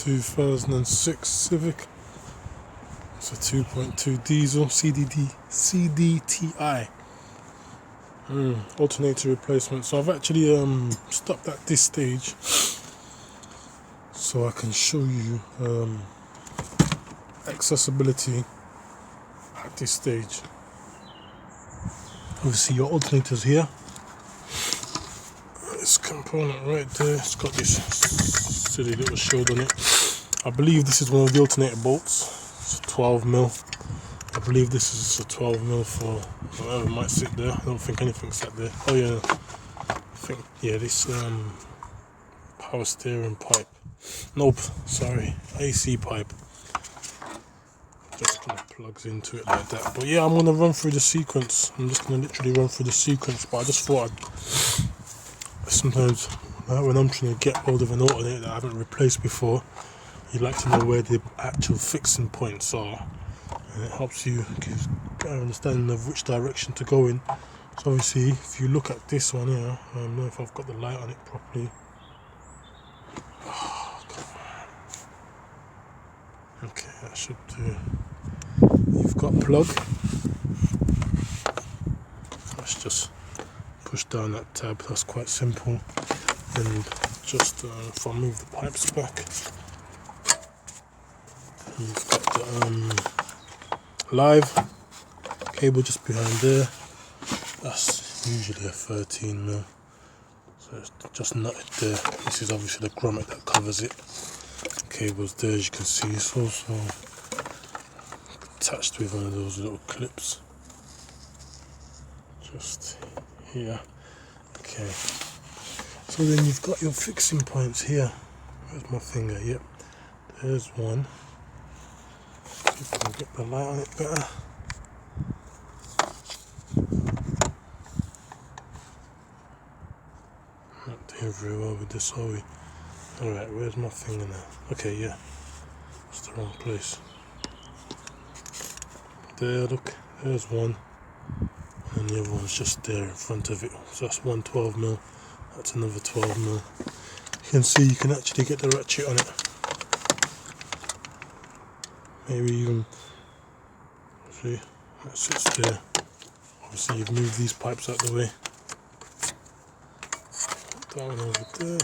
2006 Civic. It's a 2.2 diesel CDTi. Alternator replacement. So I've actually stopped at this stage so I can show you accessibility at this stage. Obviously your alternator's here. This component right there, it's got this silly little shield on it. I believe this is one of the alternator bolts. It's a 12mm. I believe this is a 12mm for whatever might sit there. I don't think anything sat there. Oh yeah, I think, yeah, this power steering pipe. Nope, sorry, AC pipe. Just kind of plugs into it like that. But yeah, I'm going to run through the sequence. I'm just going to literally run through the sequence. But I just thought sometimes when I'm trying to get hold of an alternator that I haven't replaced before, you like to know where the actual fixing points are. And it helps you get an understanding of which direction to go in. So obviously, if you look at this one here, I don't know if I've got the light on it properly. Oh, come on. Okay, that should do. You've got plug. Let's just push down that tab. That's quite simple. And just if I move the pipes back, you've got the live cable just behind there. That's usually a 13mm, so it's just nutted there. This is obviously the grommet that covers it. The cable's there, as you can see. It's also attached with one of those little clips just here. Okay, so then you've got your fixing points here. Where's my finger? Yep, there's one. See if I can get the light on it better. Not doing very well with this, are we? Alright, where's my finger now? Okay, yeah, it's the wrong place. There, look, there's one, and the other one's just there in front of it. So that's one 12mm, that's another 12mm. You can see you can actually get the ratchet on it. Maybe even, see, that sits there. Obviously you've moved these pipes out the way. That one over there.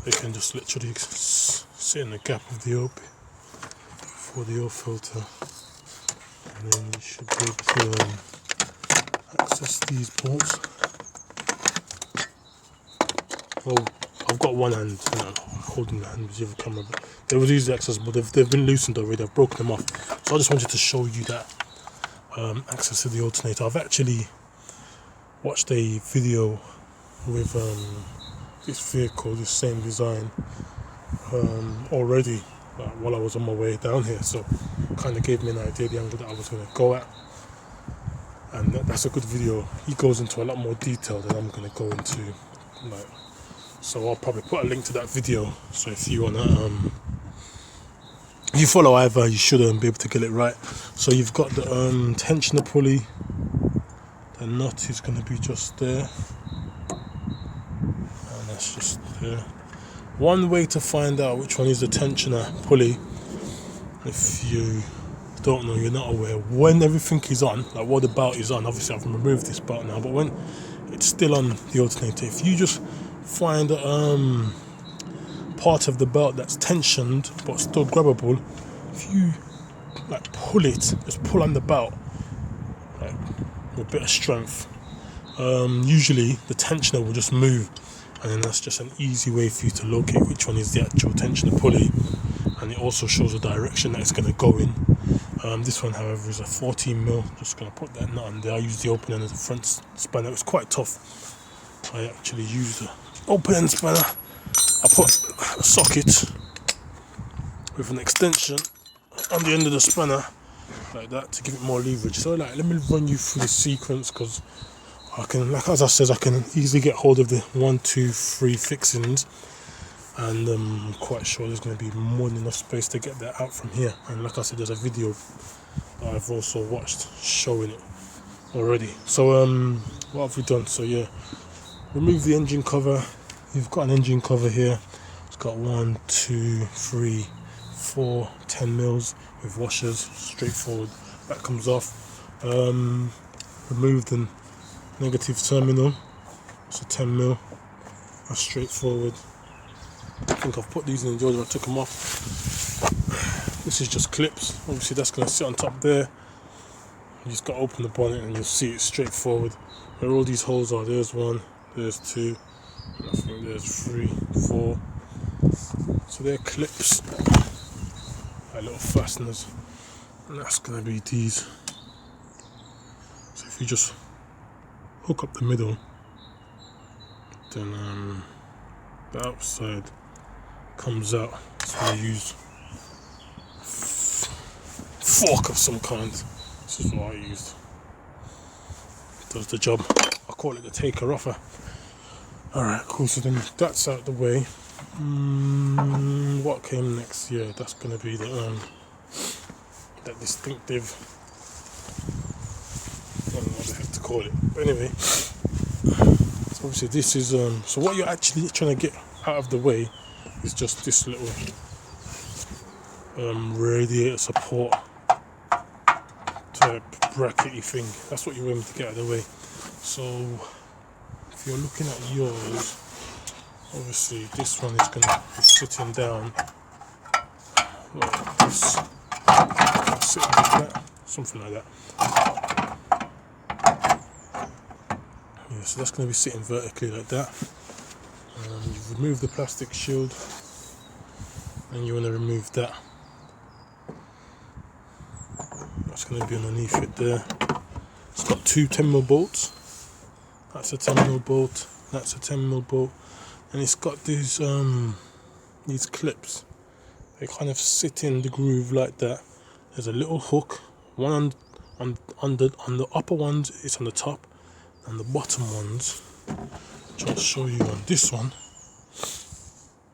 They can just literally sit in the gap of the OP for the oil filter. And then you should be able to access these bolts. Well, I've got one hand, holding the hand with the other camera, but they were easily accessible. They've been loosened already. I've broken them off. So I just wanted to show you that access to the alternator. I've actually watched a video with this vehicle, this same design, already while I was on my way down here. So kind of gave me an idea of the angle that I was going to go at. And that's a good video. He goes into a lot more detail than I'm going to go into. So I'll probably put a link to that video. So if you want to, if you follow either, you should be able to get it right. So you've got the tensioner pulley. The nut is going to be just there. And that's just there. One way to find out which one is the tensioner pulley, if you don't know, you're not aware, when everything is on, like what the belt is on, obviously I've removed this belt now, but when it's still on the alternator, if you just find part of the belt that's tensioned but still grabbable, if you pull it, just pull on the belt with a bit of strength, usually the tensioner will just move, and then that's just an easy way for you to locate which one is the actual tensioner pulley. And it also shows the direction that it's going to go in. This one, however, is a 14mm. Just going to put that nut on there. I used the open end of the front spanner. It was quite tough. I actually used the open end spanner. I put a socket with an extension on the end of the spanner like that to give it more leverage. So let me run you through the sequence, because I can, as I said, I can easily get hold of the 1, 2, 3 fixings. And I'm quite sure there's going to be more than enough space to get that out from here. And like I said, there's a video that I've also watched showing it already. So what have we done? So yeah, remove the engine cover. You've got an engine cover here. It's got 1, 2, 3, 4, 10 mils with washers, straightforward. That comes off. Remove the negative terminal. It's a 10 mil. That's straightforward. I think I've put these in the Georgia. I took them off. This is just clips. Obviously, that's going to sit on top there. You just got to open the bonnet and you'll see it straightforward. Where all these holes are, there's 1, there's 2, and I think there's 3, 4. So they're clips, like little fasteners, and that's going to be these. So if you just hook up the middle, then the outside comes out. So I use fork of some kind. This is what I used. Does the job. I call it the taker offer. Alright, cool. So then that's out the way. What came next? Yeah, that's gonna be the that distinctive. I don't know what the heck to call it. But anyway, so obviously this is so what you're actually trying to get out of the way is just this little radiator support type brackety thing. That's what you're aiming to get out of the way. So if you're looking at yours, obviously this one is going to be sitting down like this, sitting like that, something like that. Yeah, so that's going to be sitting vertically like that. You've removed the plastic shield, and you want to remove that. That's going to be underneath it there. It's got 2 10mm bolts. That's a 10mm bolt. That's a 10mm bolt, and it's got these clips. They kind of sit in the groove like that. There's a little hook. One on the upper ones, it's on the top, and the bottom ones, which I'll show you on this one,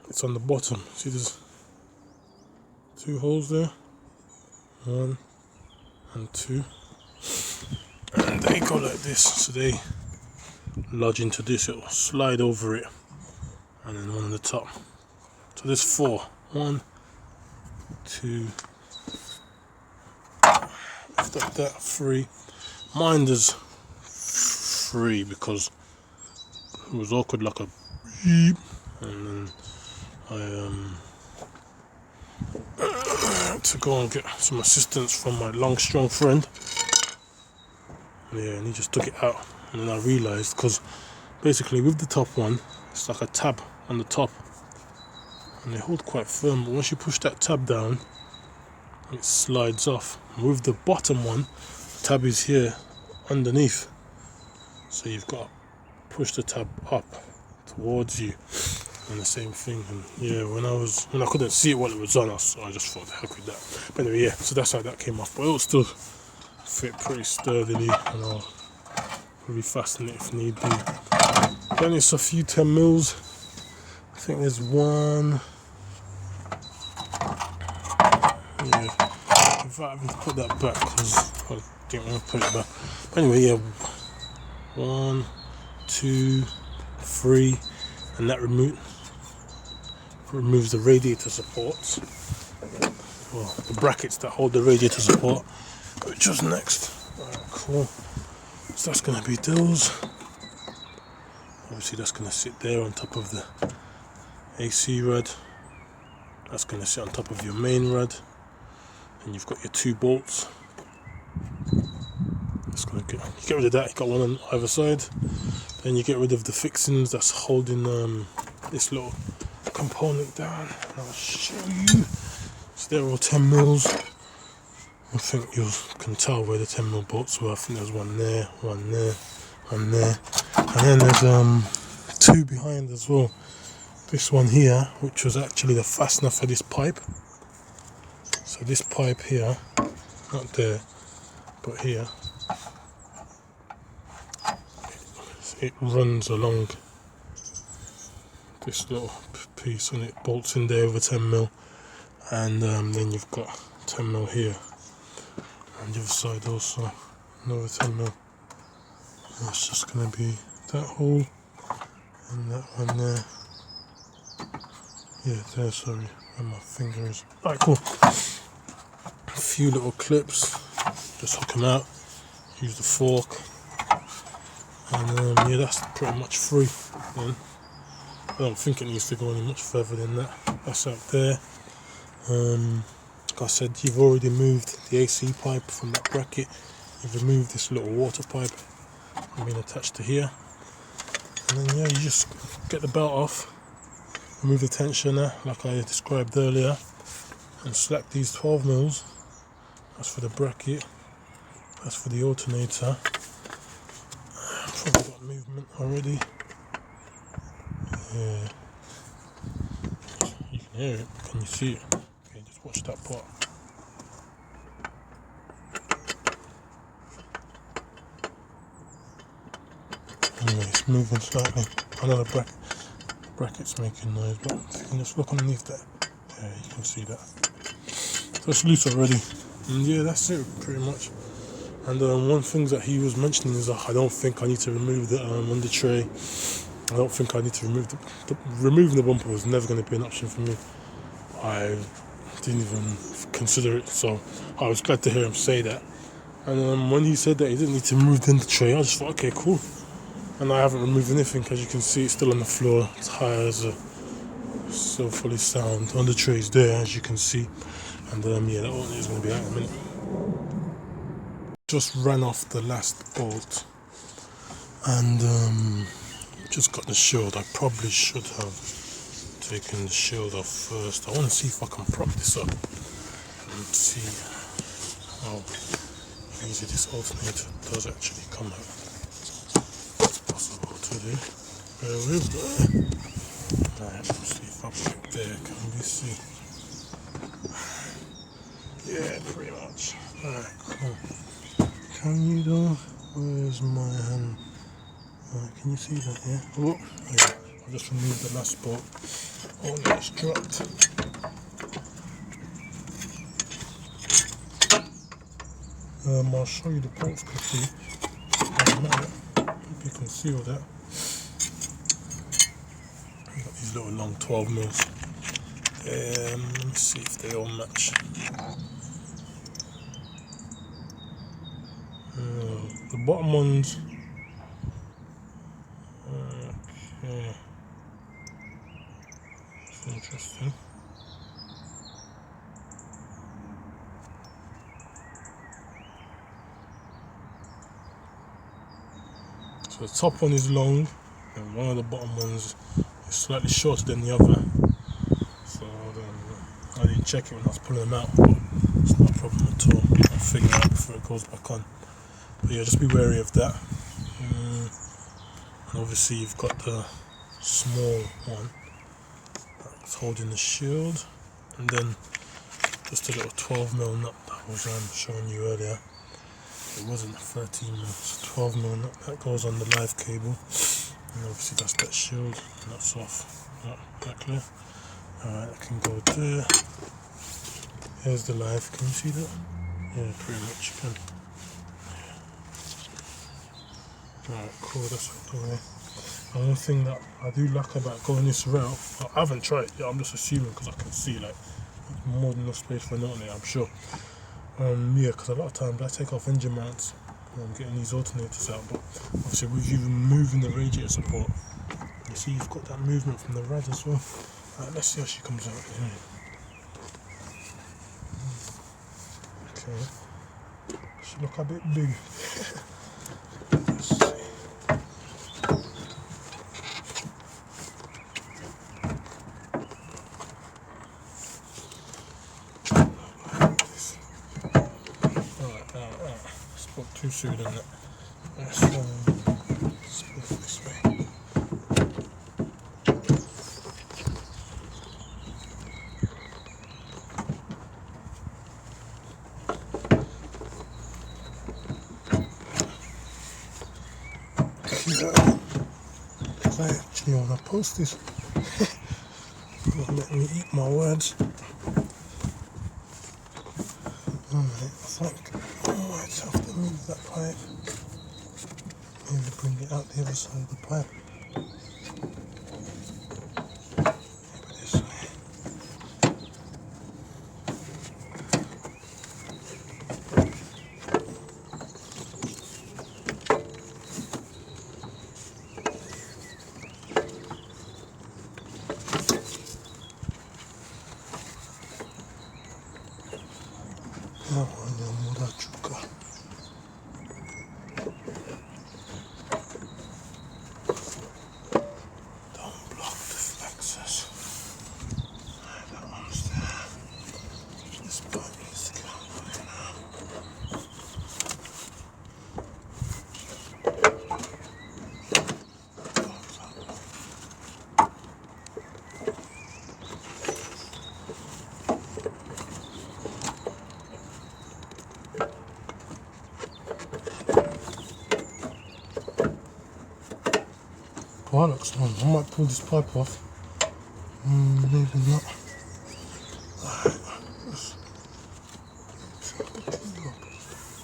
it's on the bottom. See, there's 2 holes there, 1 and 2, and they go like this. So they lodge into this. It'll slide over it, and then one on the top. So there's 4. 1, 2, lift up that, 3. Mine there's 3 because it was awkward, like a beep, and then I to go and get some assistance from my long strong friend. Yeah, and he just took it out, and then I realised, because basically with the top one, it's like a tab on the top, and they hold quite firm, but once you push that tab down, it slides off. And with the bottom one, the tab is here underneath, so you've got to push the tab up towards you, and the same thing. And yeah, when I couldn't see it while it was on us, so I just thought the heck with that. But anyway, yeah, so that's how that came off, but it'll still fit pretty sturdily, and I'll probably fasten it if need be. Then it's a few 10 mils. I think there's 1. Yeah, without having to put that back because I didn't want to put it back. But anyway, yeah, 1, 2, 3, and that removes the radiator supports, well, the brackets that hold the radiator support, which was next. Alright, cool. So that's going to be those. Obviously that's going to sit there on top of the AC rod. That's going to sit on top of your main rod, and you've got your 2 bolts. That's going to get rid of that. You got one on either side. Then you get rid of the fixings that's holding this little component down. I'll show you. So they're all 10 mils. I think you can tell where the 10mm bolts were. I think there's 1 there, 1 there, 1 there, and then there's 2 behind as well. This one here, which was actually the fastener for this pipe. So this pipe here, not there, but here, it runs along this little piece, and it bolts in there over 10mm, and then you've got 10mm here. And the other side also, another 10mm. It's just going to be that hole and that one there. Yeah, there, sorry, where my finger is. Alright, cool. A few little clips, just hook them out, use the fork, and yeah, that's pretty much free then. I don't think it needs to go any much further than that. That's out there. Like I said, you've already moved the AC pipe from that bracket. You've removed this little water pipe being attached to here. And then yeah, you just get the belt off, remove the tensioner like I described earlier, and select these 12 mils. That's for the bracket, that's for the alternator. Probably got movement already. Yeah. You can hear it, but can you see it? Okay, just watch that part. Anyway, it's moving slightly. I know the bracket's making noise, but if you can just look underneath that, yeah, you can see that. So it's loose already. And yeah, that's it pretty much. And one thing that he was mentioning is I don't think I need to remove the under tray. I don't think I need to remove removing the bumper was never going to be an option for me. I didn't even consider it, so I was glad to hear him say that. And when he said that he didn't need to remove the under tray, I just thought, okay, cool. And I haven't removed anything, as you can see, it's still on the floor. Tires are still fully sound. On the tray's there, as you can see. And yeah, that one is going to be out in a minute. Just ran off the last bolt, and just got the shield. I probably should have taken the shield off first. I want to see if I can prop this up and see how easy this alternator does actually come out. It's possible to do. Bear with me. Alright, let's see if I put it there. Can we see? Yeah, pretty much. Alright, cool. Can you though? Where's my hand? Alright, can you see that? Yeah. Oh, yeah. I just removed the last bolt. Oh no, it's dropped. I'll show you the bolts quickly. Hope you can see all that. I've got these little long 12 mils. Let me see if they all match. The bottom ones. Okay. That's interesting. So the top one is long, and one of the bottom ones is slightly shorter than the other. So I didn't check it when I was pulling them out, but it's not a problem at all. I'll figure it out before it goes back on. But yeah, just be wary of that. And obviously you've got the small one that's holding the shield, and then just a little 12mm nut that I was showing you earlier. It wasn't a 13mm, it's a 12mm nut that goes on the live cable, and obviously that's that shield, and that's off. That clear? Alright, I can go there. Here's the live, can you see that? Yeah, pretty much you can. Alright, cool, that's out the way. The only thing that I do like about going this route, I haven't tried it yet, I'm just assuming because I can see like more than enough space for an alternator, I'm sure. Yeah, because a lot of times I take off engine mounts when I'm getting these alternators out, but obviously with you removing the radiator support, you see you've got that movement from the rad as well. Alright, let's see how she comes out. Okay, she look a bit big. Let's see. Spoke too soon, didn't it? Let's split it this way. I actually want to post this. Not let me eat my words. Alright, I think I might have to move that pipe. Maybe bring it out the other side of the pipe. Maybe this way. bollocks, man. I might pull this pipe off. Maybe not. Alright,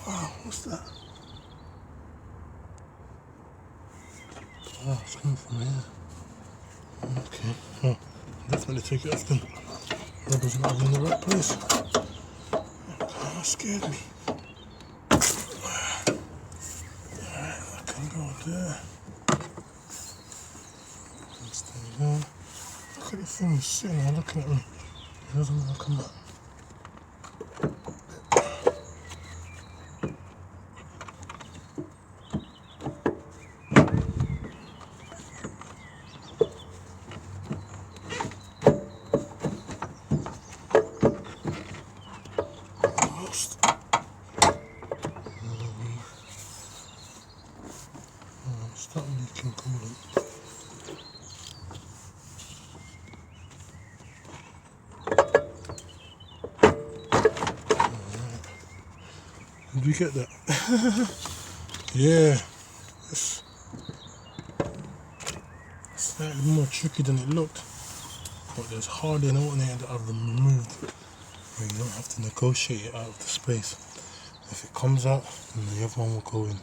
wow, what's that? Wow, it's coming from here. Okay, oh, definitely take it off then. Rubber's not in the right place. Okay, that scared me. Alright, that can go there. Stay there. Look at the thing sitting there looking at me. It doesn't want to come back. Starting leaking coolant. Did we get that? Yeah, it's slightly more tricky than it looked, but there's hardly an alternator that I've removed where you don't have to negotiate it out of the space. If it comes out, then the other one will go in.